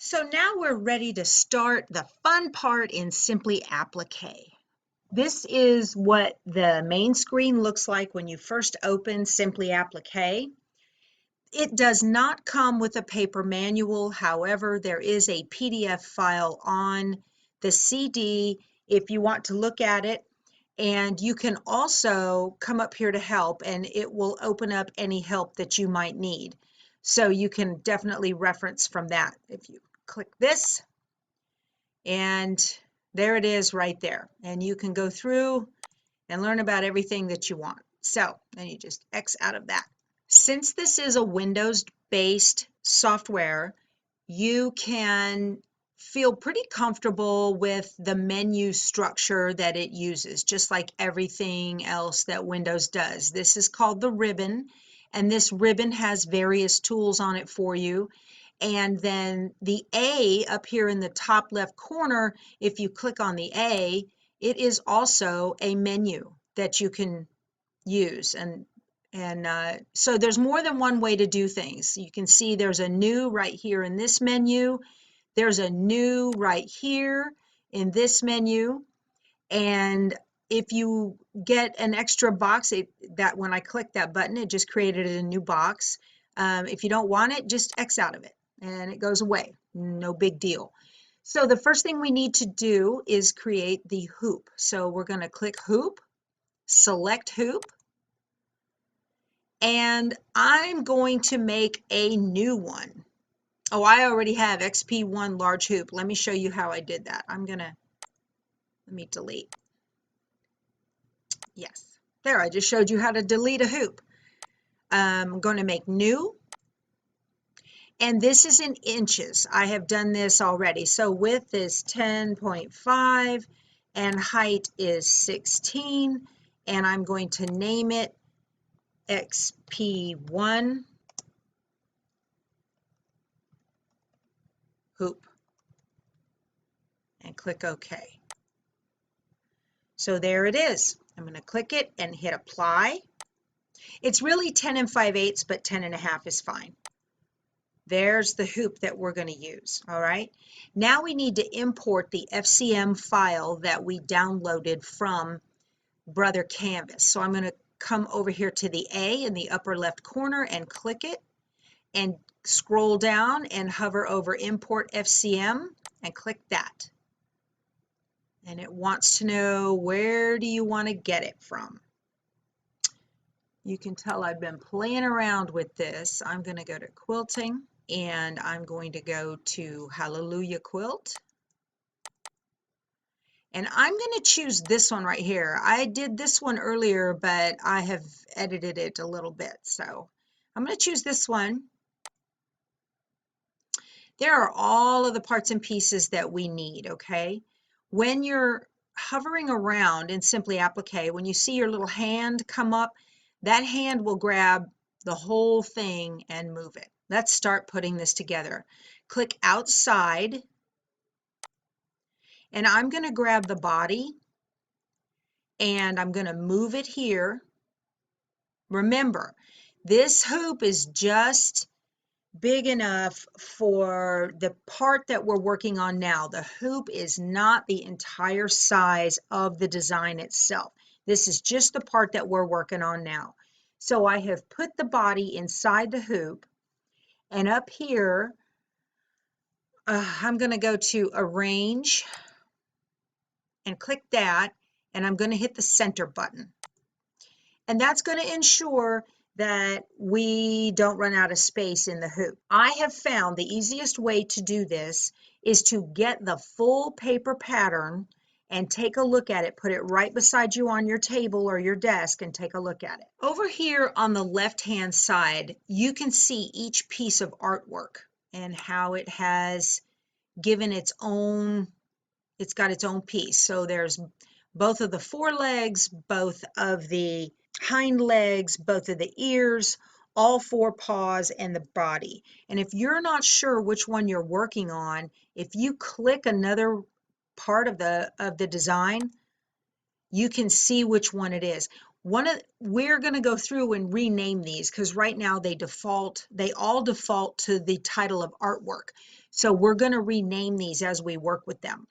So now we're ready to start the fun part in Simply Applique. This is what the main screen looks like when you first open Simply Applique. It does not come with a paper manual. However, there is a PDF file on the CD if you want to look at it. And you can also come up here to help, and it will open up any help that you might need. So you can definitely reference from that. If you click this, and there it is right there. And you can go through and learn about everything that you want. So then you just X out of that. Since this is a Windows-based software, you can feel pretty comfortable with the menu structure that it uses, just like everything else that Windows does. This is called the ribbon, and this ribbon has various tools on it for you. And then the A up here in the top left corner, if you click on the A, it is also a menu that you can use. So there's more than one way to do things. You can see there's a new right here in this menu. There's a new right here in this menu. And if you get an extra box, that when I click that button, it just created a new box. If you don't want it, just X out of it and it goes away. No big deal. So the first thing we need to do is create the hoop. So we're going to click hoop, select hoop, and I'm going to make a new one. Oh, I already have XP1 large hoop. Let me show you how I did that. Let me delete. Yes, there, I just showed you how to delete a hoop. I'm going to make new. And this is in inches. I have done this already. So width is 10.5 and height is 16. And I'm going to name it XP1 hoop and click OK. So there it is. I'm going to click it and hit apply. It's really 10 5/8, but 10.5 is fine. There's the hoop that we're going to use. All right. Now we need to import the FCM file that we downloaded from Brother Canvas. So I'm going to come over here to the A in the upper left corner and click it and scroll down and hover over Import FCM and click that. And it wants to know, where do you want to get it from? You can tell I've been playing around with this. I'm going to go to quilting and I'm going to go to Howl-Lelujah quilt. And I'm going to choose this one right here. I did this one earlier, but I have edited it a little bit. So I'm going to choose this one. There are all of the parts and pieces that we need, okay? When you're hovering around in Simply Applique, when you see your little hand come up, that hand will grab the whole thing and move it. Let's start putting this together. Click outside, and I'm going to grab the body, and I'm going to move it here. Remember, this hoop is just big enough for the part that we're working on now. The hoop is not the entire size of the design itself. This is just the part that we're working on now. So I have put the body inside the hoop, and up here I'm going to go to Arrange and click that, and I'm going to hit the center button. And that's going to ensure that we don't run out of space in the hoop. I have found the easiest way to do this is to get the full paper pattern and take a look at it. Put it right beside you on your table or your desk and take a look at it. Over here on the left-hand side, you can see each piece of artwork and how it has given its own, it's got its own piece. So there's both of the forelegs, both of the hind legs, both of the ears, all four paws, and the body. And if you're not sure which one you're working on, if you click another part of the design, you can see which one it is. We're going to go through and rename these because right now they all default to the title of artwork. So we're going to rename these as we work with them.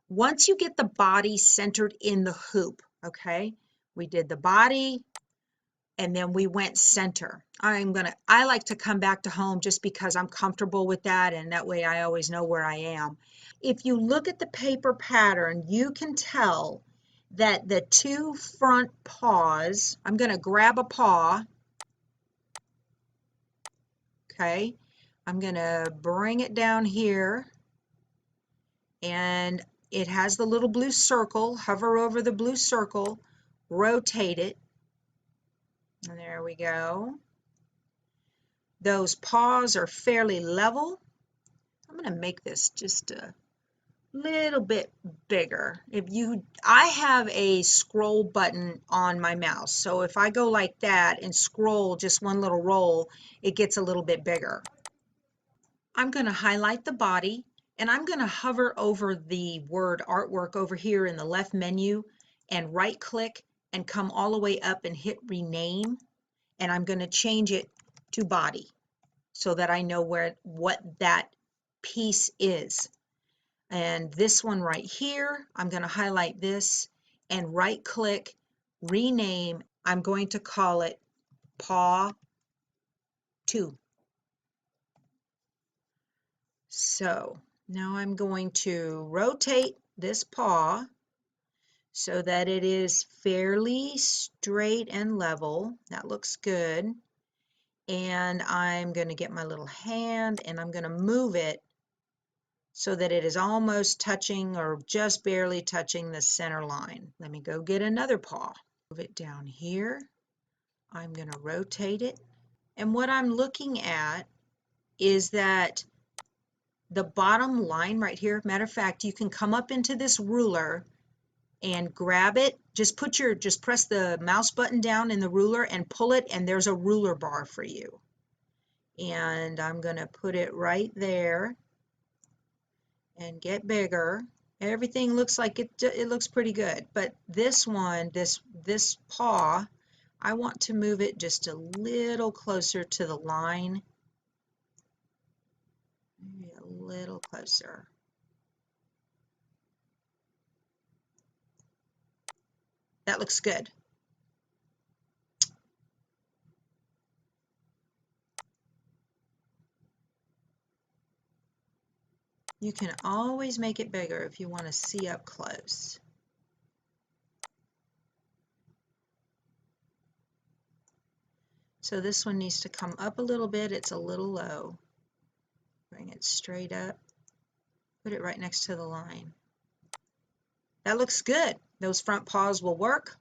Once you get the body centered in the hoop, okay, we did the body and then we went center. I like to come back to home just because I'm comfortable with that, and that way I always know where I am. If you look at the paper pattern, you can tell that the two front paws, I'm going to grab a paw, okay, I'm going to bring it down here, and it has the little blue circle. Hover over the blue circle, rotate it, and there we go. Those paws are fairly level. I'm going to make this just a little bit bigger. I have a scroll button on my mouse, so if I go like that and scroll just one little roll, it gets a little bit bigger. I'm going to highlight the body, and I'm going to hover over the word artwork over here in the left menu and right click and come all the way up and hit rename, and I'm going to change it to body so that I know what that piece is. And this one right here, I'm going to highlight this and right click, rename. I'm going to call it Paw 2. So now I'm going to rotate this paw so that it is fairly straight and level. That looks good. And I'm going to get my little hand and I'm going to move it so that it is almost touching or just barely touching the center line. Let me go get another paw. Move it down here. I'm going to rotate it. And what I'm looking at is that the bottom line right here, matter of fact, you can come up into this ruler and grab it. Just press the mouse button down in the ruler and pull it, and there's a ruler bar for you. And I'm going to put it right there and get bigger. Everything looks like it looks pretty good, but this one, this paw, I want to move it just a little closer to the line. Maybe a little closer. That looks good. You can always make it bigger if you want to see up close. So this one needs to come up a little bit. It's a little low. Bring it straight up. Put it right next to the line. That looks good. Those front paws will work.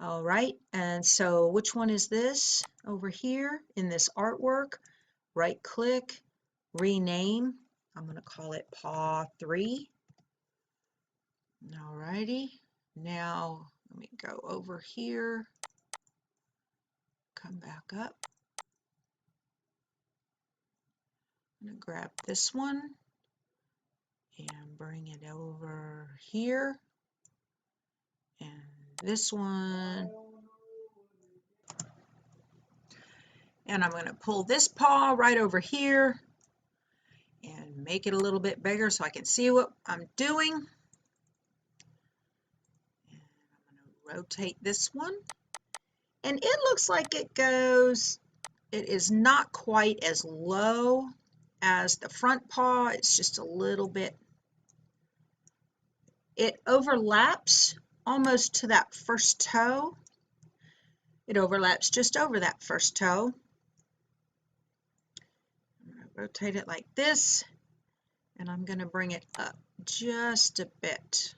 All right, and so which one is this? Over here in this artwork, right click, rename. I'm going to call it Paw 3. All righty, now let me go over here, come back up. I'm going to grab this one and bring it over here, and this one. And I'm going to pull this paw right over here and make it a little bit bigger so I can see what I'm doing. And I'm going to rotate this one. And it looks like it is not quite as low as the front paw. It's just a little bit, it overlaps almost to that first toe. It overlaps just over that first toe. I'm going to rotate it like this, and I'm going to bring it up just a bit,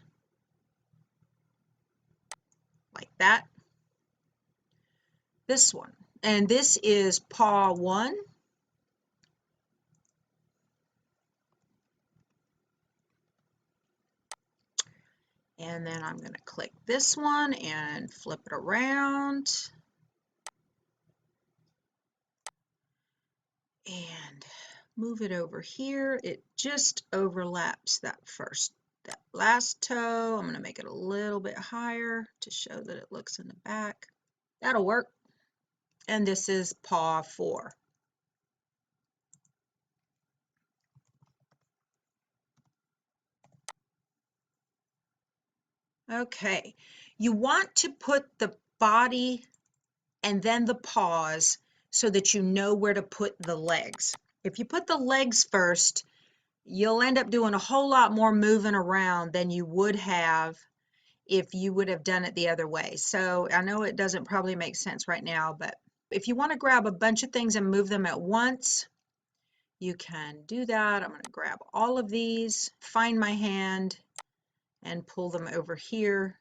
like that. This one, and this is Paw 1. And then I'm going to click this one and flip it around. And move it over here. It just overlaps that first that last toe. I'm going to make it a little bit higher to show that it looks in the back. That'll work. And this is paw 4. Okay, you want to put the body and then the paws so that you know where to put the legs. If you put the legs first, you'll end up doing a whole lot more moving around than you would have if you would have done it the other way. So I know it doesn't probably make sense right now, but if you want to grab a bunch of things and move them at once, you can do that. I'm going to grab all of these, find my hand, and pull them over here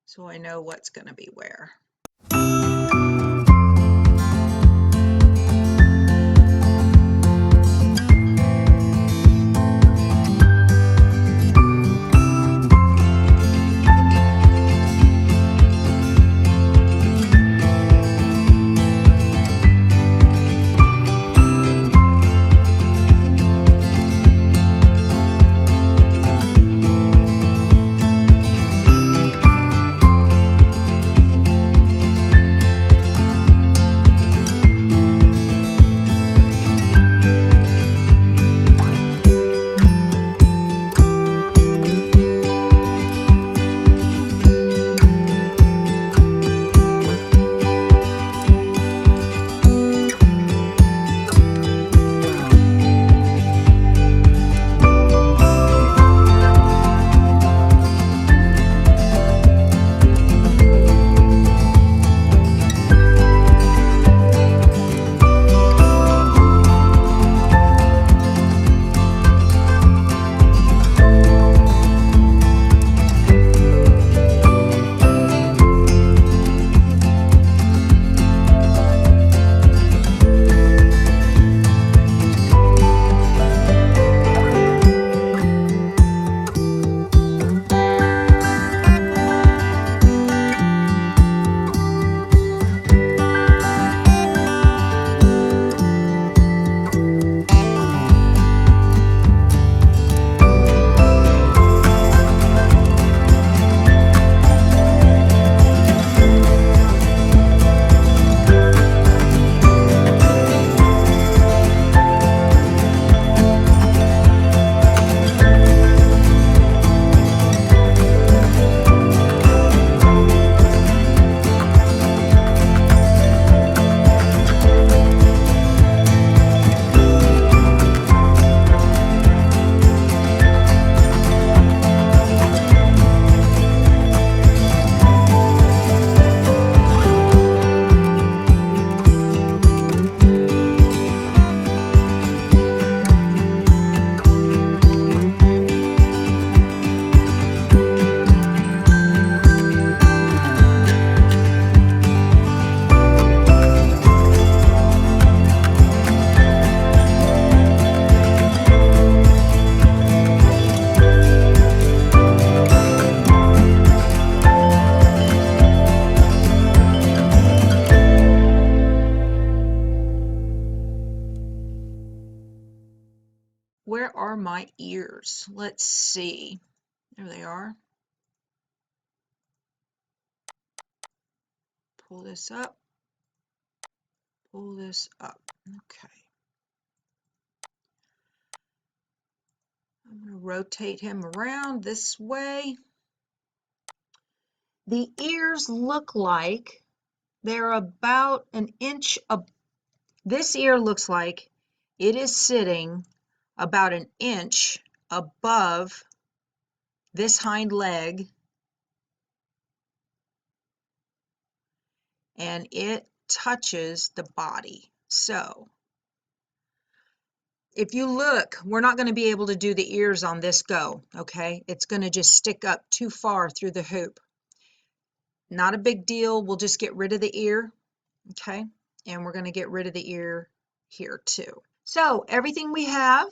so I know what's going to be where. Where are my ears? Let's see. There they are. Pull this up. Pull this up. Okay. I'm going to rotate him around this way. The ears look like they're about an inch up. This ear looks like it is sitting about an inch above this hind leg, and it touches the body. So if you look, we're not going to be able to do the ears on this go, okay? It's going to just stick up too far through the hoop. Not a big deal. We'll just get rid of the ear, okay? And we're going to get rid of the ear here too. So everything we have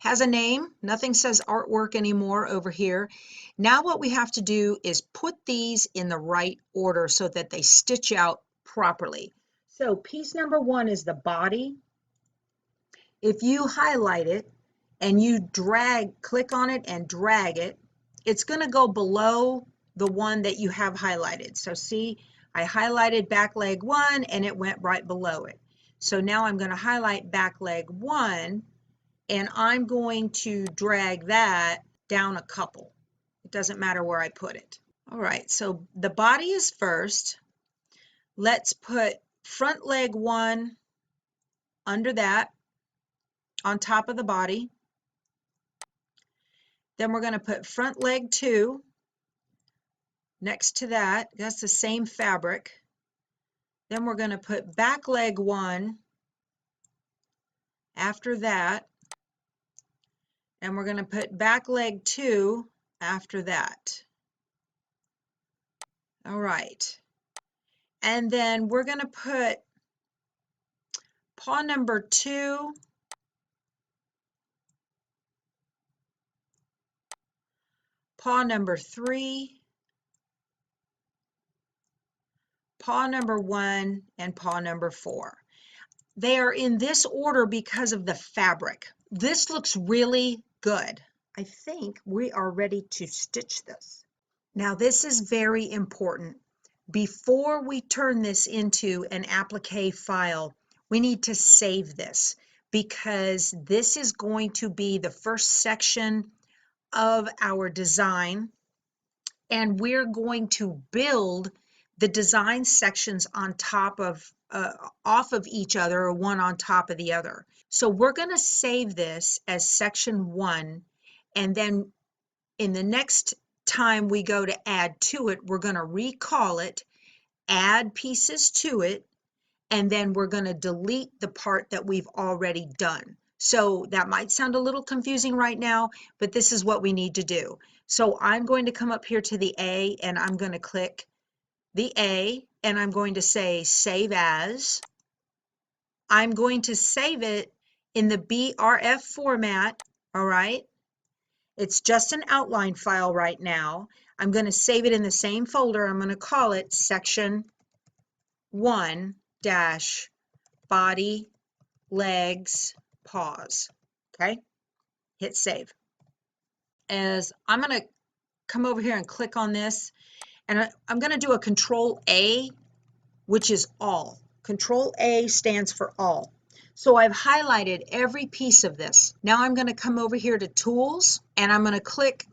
has a name. Nothing says artwork anymore over here. Now what we have to do is put these in the right order so that they stitch out properly. So piece number 1 is the body. If you highlight it, and you click on it and drag it, it's going to go below the one that you have highlighted. So see, I highlighted back leg 1 and it went right below it. So now I'm going to highlight back leg 1 and I'm going to drag that down a couple. It doesn't matter where I put it. All right, so the body is first. Let's put front leg 1 under that, on top of the body. Then we're going to put front leg 2 next to that. That's the same fabric. Then we're going to put back leg 1 after that. And we're going to put back leg 2 after that. All right. And then we're going to put paw number 2 paw number 3, paw number 1, and paw number 4. They are in this order because of the fabric. This looks really good. I think we are ready to stitch this. Now this is very important. Before we turn this into an applique file, we need to save this because this is going to be the first section of our design, and we're going to build the design sections on top of off of each other, or one on top of the other. So we're going to save this as section 1, and then in the next time we go to add to it, we're going to recall it, add pieces to it, and then we're going to delete the part that we've already done. So that might sound a little confusing right now, but this is what we need to do. So I'm going to come up here to the A, and I'm going to click the A, and I'm going to say Save As. I'm going to save it in the BRF format, all right? It's just an outline file right now. I'm going to save it in the same folder. I'm going to call it Section 1-Body, Legs, Paws. Okay? Hit Save. As I'm going to come over here and click on this, and I'm going to do a Control A, which is all. Control A stands for all. So I've highlighted every piece of this. Now I'm going to come over here to Tools, and I'm going to click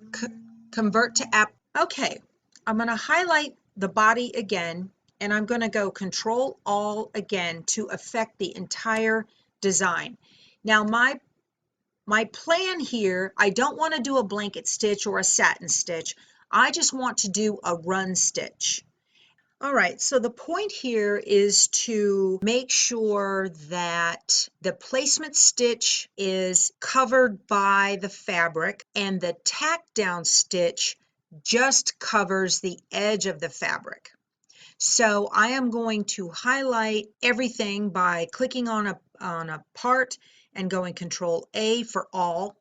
Convert to App. Okay, I'm going to highlight the body again, and I'm going to go Control All again to affect the entire design. Now my plan here, I don't want to do a blanket stitch or a satin stitch. I just want to do a run stitch. All right, so the point here is to make sure that the placement stitch is covered by the fabric, and the tack down stitch just covers the edge of the fabric. So I am going to highlight everything by clicking on a part and going Control A for all.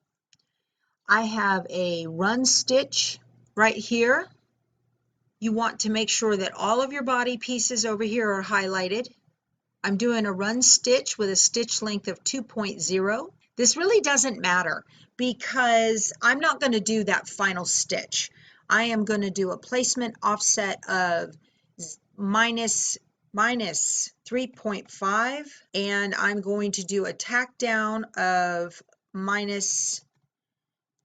I have a run stitch right here. You want to make sure that all of your body pieces over here are highlighted. I'm doing a run stitch with a stitch length of 2.0. This really doesn't matter because I'm not going to do that final stitch. I am going to do a placement offset of minus 3.5, and I'm going to do a tack down of minus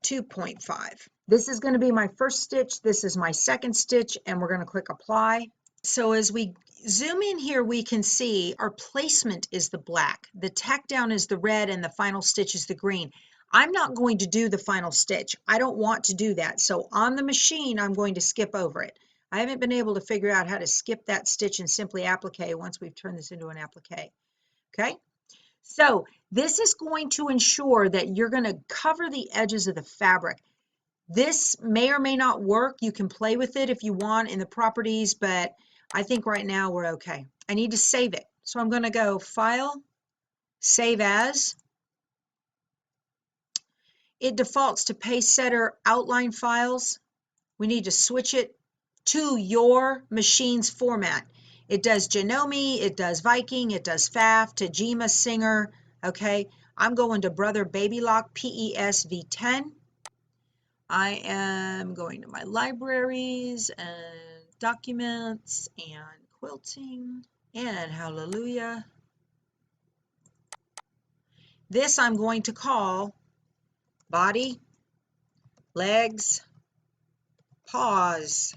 2.5. This is going to be my first stitch. This is my second stitch, and we're going to click Apply. So as we zoom in here, we can see our placement is the black, the tack down is the red, and the final stitch is the green. I'm not going to do the final stitch. I don't want to do that. So on the machine, I'm going to skip over it. I haven't been able to figure out how to skip that stitch and simply applique once we've turned this into an applique. Okay? So this is going to ensure that you're going to cover the edges of the fabric. This may or may not work. You can play with it if you want in the properties, but I think right now we're okay. I need to save it. So I'm going to go File, Save As. It defaults to Pacesetter outline files. We need to switch it to your machine's format. It does Janome, it does Viking, it does Pfaff, Tajima, Singer. Okay, I'm going to Brother Baby Lock PES V10. I am going to my libraries and documents and quilting and Howl-Lelujah. This I'm going to call body, legs, paws.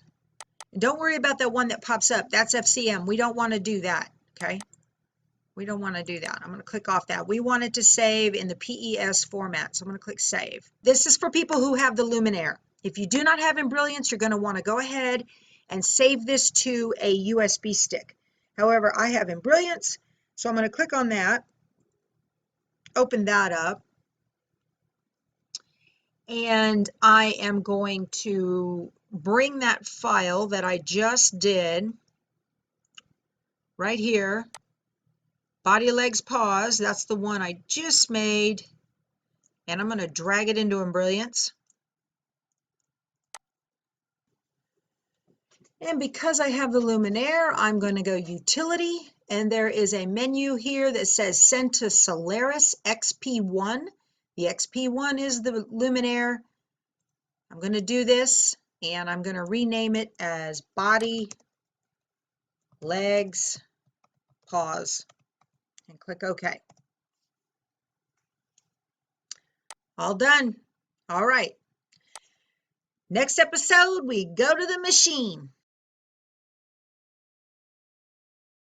Don't worry about that one that pops up. That's FCM. We don't want to do that, okay? We don't want to do that. I'm going to click off that. We want it to save in the PES format, so I'm going to click Save. This is for people who have the Luminaire. If you do not have Embrilliance, you're going to want to go ahead and save this to a USB stick. However, I have Embrilliance, so I'm going to click on that, open that up, and I am going to bring that file that I just did right here, body, legs, paws. That's the one I just made, and I'm going to drag it into Embrilliance. And because I have the Luminaire, I'm going to go Utility, and there is a menu here that says Send to Solaris XP1. The XP1 is the Luminaire. I'm going to do this, and I'm going to rename it as Body, Legs, Paws, and click OK. All done. All right. Next episode, we go to the machine.